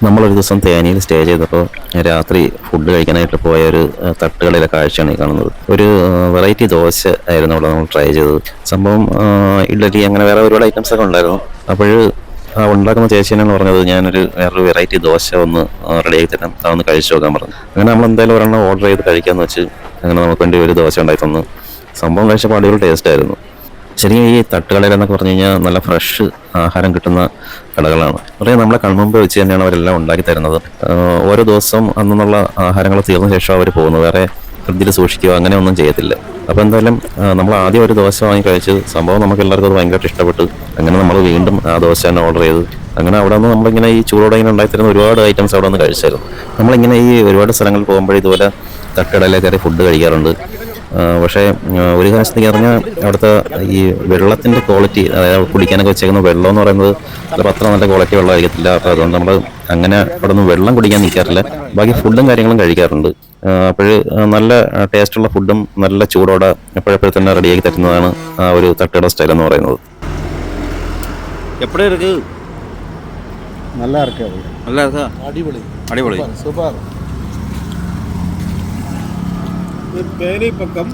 നമ്മളൊരു ദിവസം തേനിയിൽ സ്റ്റേ ചെയ്തപ്പോൾ രാത്രി ഫുഡ് കഴിക്കാനായിട്ട് പോയ ഒരു തട്ടുകളിലെ കാഴ്ചയാണ് ഈ കാണുന്നത്. ഒരു വെറൈറ്റി ദോശ ആയിരുന്നു അവിടെ നമ്മൾ ട്രൈ ചെയ്തത്. സംഭവം ഇഡ്ഡലി അങ്ങനെ വേറെ ഒരുപാട് ഐറ്റംസ് ഒക്കെ ഉണ്ടായിരുന്നു. അപ്പോൾ ഉണ്ടാക്കുന്ന ചേച്ചിയാണ് പറഞ്ഞത് വേറൊരു വെറൈറ്റി ദോശ ഒന്ന് റെഡിയാക്കി തരാം, അതൊന്ന് കഴിച്ചു നോക്കാൻ പറഞ്ഞു. അങ്ങനെ നമ്മൾ എന്തായാലും ഒരെണ്ണം ഓർഡർ ചെയ്ത് കഴിക്കാമെന്ന് വെച്ച് അങ്ങനെ നമുക്ക് വേണ്ടി ഒരു ദോശ ഉണ്ടായി തന്നു. സംഭവം കഴിച്ചപ്പോൾ അടിപൊളി ടേസ്റ്റ് ആയിരുന്നു. ശരിക്കും ഈ തട്ടുകടയിലെന്നൊക്കെ പറഞ്ഞു കഴിഞ്ഞാൽ നല്ല ഫ്രഷ് ആഹാരം കിട്ടുന്ന കടകളാണ്. പറയാം നമ്മളെ കൺമുമ്പ് വെച്ച് തന്നെയാണ് അവരെല്ലാം ഉണ്ടാക്കി തരുന്നത്. ഓരോ ദിവസവും അന്നുള്ള ആഹാരങ്ങൾ തീർന്ന ശേഷം അവർ പോകുന്നത്, വേറെ ഫ്രിഡ്ജിൽ സൂക്ഷിക്കുക അങ്ങനെ ഒന്നും ചെയ്യത്തില്ല. അപ്പോൾ എന്തായാലും നമ്മൾ ആദ്യം ഒരു ദോശ വാങ്ങി കഴിച്ച് സംഭവം നമുക്ക് എല്ലാവർക്കും അത് ഭയങ്കരമായിട്ട് ഇഷ്ടപ്പെട്ടു. അങ്ങനെ നമ്മൾ വീണ്ടും ആ ദോശ തന്നെ ഓർഡർ ചെയ്തു. അങ്ങനെ അവിടെ നിന്ന് നമ്മളിങ്ങനെ ഈ ചൂടോടെ ഇങ്ങനെ ഉണ്ടായിത്തരുന്ന ഒരുപാട് ഐറ്റംസ് അവിടെ നിന്ന് കഴിച്ചായിരുന്നു. നമ്മളിങ്ങനെ ഈ ഒരുപാട് സ്ഥലങ്ങളിൽ പോകുമ്പോൾ ഇതുപോലെ തട്ടുകടയിലേക്ക് കയറി ഫുഡ് കഴിക്കാറുണ്ട്. പക്ഷേ ഒരു കാര്യത്തിലേക്ക് പറഞ്ഞാൽ അവിടുത്തെ ഈ വെള്ളത്തിൻ്റെ ക്വാളിറ്റി, അതായത് കുടിക്കാനൊക്കെ വെച്ചേക്കുന്ന വെള്ളം എന്ന് പറയുന്നത് ചിലപ്പോൾ അത്ര നല്ല ക്വാളിറ്റി വെള്ളമായിരിക്കത്തില്ല. അപ്പോൾ അതുകൊണ്ട് നമ്മൾ അങ്ങനെ അവിടെ നിന്ന് വെള്ളം കുടിക്കാൻ നിൽക്കാറില്ല, ബാക്കി ഫുഡും കാര്യങ്ങളും കഴിക്കാറുണ്ട്. അപ്പോൾ നല്ല ടേസ്റ്റുള്ള ഫുഡും നല്ല ചൂടോടെ എപ്പോഴെപ്പോഴും തന്നെ റെഡിയാക്കി തരുന്നതാണ് ആ ഒരു തട്ടുകട സ്റ്റൈൽ എന്ന് പറയുന്നത്. எப்படி இருக்கு? நல்லா இருக்கு. நல்லா இருக்கா? அடிபொலி அடிபொலி சூப்பர். இது தேனி பக்கம்,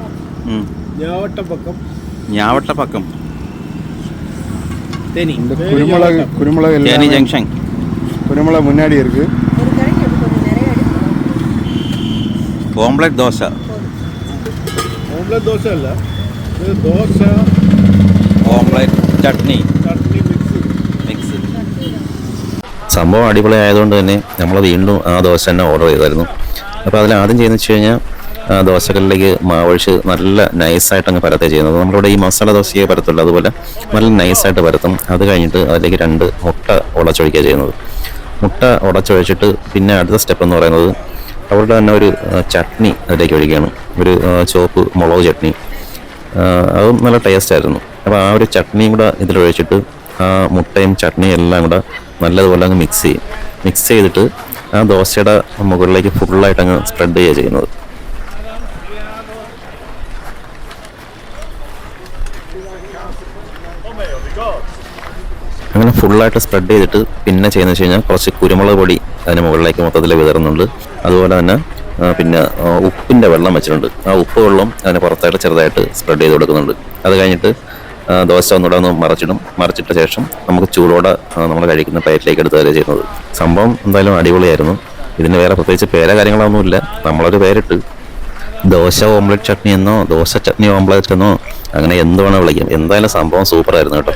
ஞாவட்ட பக்கம் தேனி, இந்த குருமுளகு தேனி ஜங்ஷன் குருமுளகு முன்னாடி இருக்கு. ஓம்லெட் தோசை. ஓம்லெட் தோசை இல்ல, இது தோசை ഓംലെറ്റ് ചട്നി മിക്സ്. സംഭവം അടിപൊളി ആയതുകൊണ്ട് തന്നെ നമ്മൾ വീണ്ടും ആ ദോശ തന്നെ ഓർഡർ ചെയ്തായിരുന്നു. അപ്പോൾ അതിലാദ്യം ചെയ്യുന്നത് വെച്ച് കഴിഞ്ഞാൽ ദോശകളിലേക്ക് മാവൊഴിച്ച് നല്ല നൈസായിട്ട് അങ്ങ് പരത്തുക ചെയ്യുന്നത്. നമ്മളിവിടെ ഈ മസാല ദോശയെ പരത്തുള്ളൂ, അതുപോലെ നല്ല നൈസായിട്ട് പരത്തും. അത് കഴിഞ്ഞിട്ട് അതിലേക്ക് 2 മുട്ട ഉടച്ചൊഴിക്കുക ചെയ്യുന്നത്. മുട്ട ഉടച്ചൊഴിച്ചിട്ട് പിന്നെ അടുത്ത സ്റ്റെപ്പ് എന്ന് പറയുന്നത് അവരുടെ തന്നെ ഒരു ചട്നി അതിലേക്ക് ഒഴിക്കുകയാണ്, ഒരു ചുവപ്പ് മുളക് ചട്നി. അതും നല്ല ടേസ്റ്റായിരുന്നു. അപ്പോൾ ആ ഒരു ചട്നിയും കൂടെ ഇതിലൊഴിച്ചിട്ട് ആ മുട്ടയും ചട്നിയും എല്ലാം കൂടെ നല്ലതുപോലെ അങ്ങ് മിക്സ് ചെയ്തിട്ട് ആ ദോശയുടെ മുകളിലേക്ക് ഫുള്ളായിട്ട് അങ്ങ് സ്പ്രെഡ് ചെയ്യുക ചെയ്യുന്നത്. അങ്ങനെ ഫുള്ളായിട്ട് സ്പ്രെഡ് ചെയ്തിട്ട് പിന്നെ ചെയ്യുന്നത് വെച്ച് കഴിഞ്ഞാൽ കുറച്ച് കുരുമുളക് പൊടി അതിന് മുകളിലേക്ക് മൊത്തത്തിൽ വിതറുന്നുണ്ട്. അതുപോലെ തന്നെ പിന്നെ ഉപ്പിൻ്റെ വെള്ളം വെച്ചിട്ടുണ്ട്, ആ ഉപ്പ് വെള്ളം അതിന് പുറത്തായിട്ട് ചെറുതായിട്ട് സ്പ്രെഡ് ചെയ്ത് കൊടുക്കുന്നുണ്ട്. അത് കഴിഞ്ഞിട്ട് ദോശ ഒന്നുകൂടെ ഒന്ന് മറിച്ചിട്ട ശേഷം നമുക്ക് ചൂടോടെ നമ്മൾ കഴിക്കുന്ന പ്ലേറ്റിലേക്ക് എടുത്ത് തരിക ചെയ്യുന്നത്. സംഭവം എന്തായാലും അടിപൊളിയായിരുന്നു. ഇതിന് വേറെ പ്രത്യേകിച്ച് കാര്യങ്ങളൊന്നുമില്ല, നമ്മളൊരു പേരിട്ട് ദോശ ഓംലെറ്റ് ചട്നി എന്നോ ദോശ ചട്നി ഓംലെറ്റ് എന്നോ അങ്ങനെ എന്ത് വേണോ വിളിക്കാം. എന്തായാലും സംഭവം സൂപ്പറായിരുന്നു കേട്ടോ.